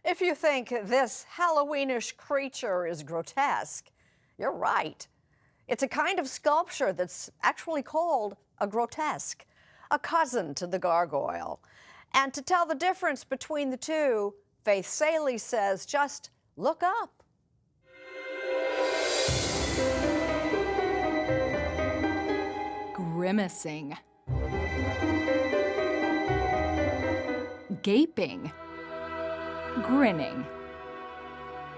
If you think this Halloweenish creature is grotesque, you're right. It's a kind of sculpture that's actually called a grotesque, a cousin to the gargoyle. And to tell the difference between the two, Faith Saley says just look up. Grimacing, gaping, grinning.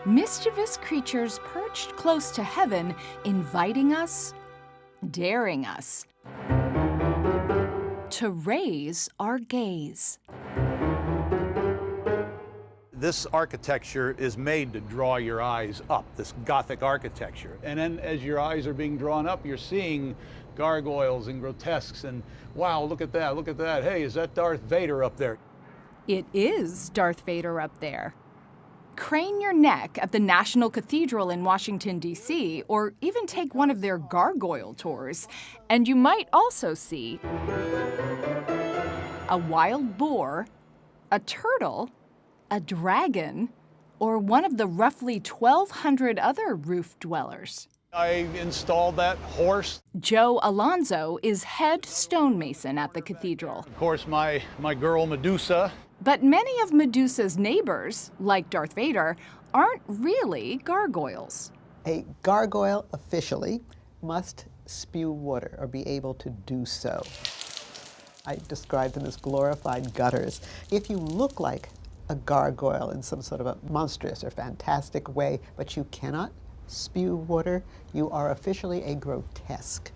Mischievous creatures perched close to heaven, inviting us, daring us to raise our gaze. This architecture is made to draw your eyes up, this Gothic architecture. And then as your eyes are being drawn up, you're seeing gargoyles and grotesques and, wow, look at that, look at that. Hey, is that Darth Vader up there? It is Darth Vader up there. Crane your neck at the National Cathedral in Washington, D.C., or even take one of their gargoyle tours, and you might also see a wild boar, a turtle, a dragon, or one of the roughly 1,200 other roof dwellers. I installed that horse. Joe Alonzo is head stonemason at the cathedral. Of course, my girl Medusa. But many of Medusa's neighbors, like Darth Vader, aren't really gargoyles. A gargoyle officially must spew water or be able to do so. I describe them as glorified gutters. If you look like a gargoyle in some sort of a monstrous or fantastic way, but you cannot spew water, you are officially a grotesque.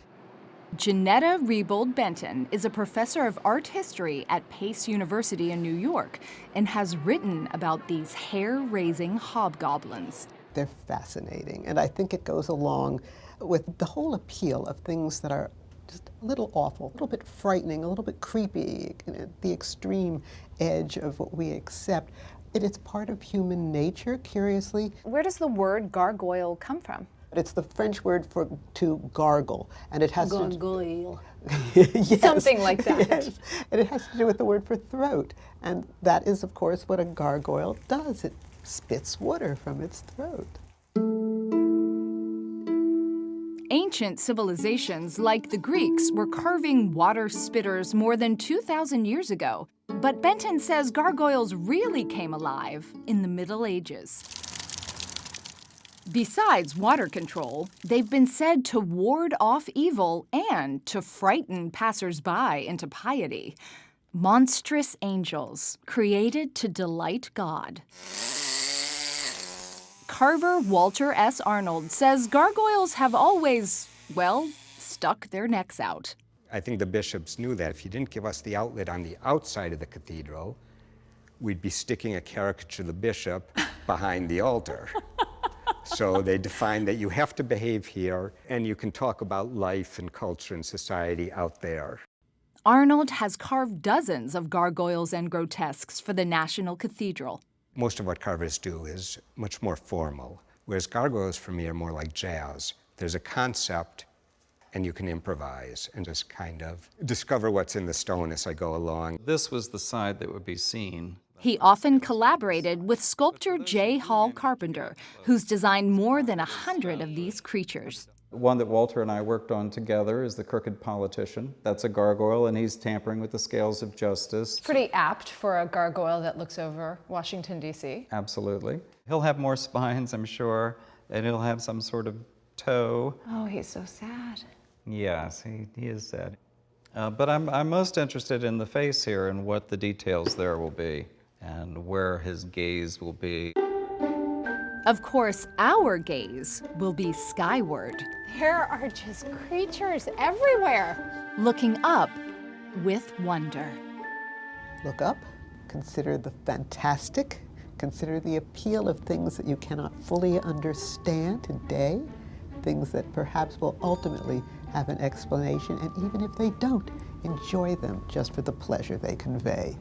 Janetta Rebold Benton is a professor of art history at Pace University in New York and has written about these hair-raising hobgoblins. They're fascinating, and I think it goes along with the whole appeal of things that are just a little awful, a little bit frightening, a little bit creepy, the extreme edge of what we accept. It is part of human nature, curiously. Where does the word gargoyle come from? It's the French word for to gargle, and it has Gargoyle. yes, Something like that. Yes, and it has to do with the word for throat, and that is, of course, what a gargoyle does. It spits water from its throat. Ancient civilizations like the Greeks were carving water spitters more than 2,000 years ago. But Benton says gargoyles really came alive in the Middle Ages. Besides water control, they've been said to ward off evil and to frighten passers-by into piety. Monstrous angels created to delight God. Carver Walter S. Arnold says gargoyles have always, well, stuck their necks out. I think the bishops knew that if you didn't give us the outlet on the outside of the cathedral, we'd be sticking a caricature of the bishop behind the altar. So they defined that you have to behave here, and you can talk about life and culture and society out there. Arnold has carved dozens of gargoyles and grotesques for the National Cathedral. Most of what carvers do is much more formal, whereas gargoyles for me are more like jazz. There's a concept, and you can improvise and just kind of discover what's in the stone as I go along. This was the side that would be seen. He often collaborated with sculptor J. Hall Carpenter, who's designed more than 100 of these creatures. One that Walter and I worked on together is the Crooked Politician. That's a gargoyle, and he's tampering with the scales of justice. Pretty apt for a gargoyle that looks over Washington, D.C. Absolutely. He'll have more spines, I'm sure, and he'll have some sort of toe. Oh, he's so sad. Yes, he is sad. But I'm most interested in the face here and what the details there will be and where his gaze will be. Of course, our gaze will be skyward, There are just creatures everywhere. looking up with wonder. Look up, consider the fantastic, consider the appeal of things that you cannot fully understand today, things that perhaps will ultimately have an explanation, and even if they don't, enjoy them just for the pleasure they convey.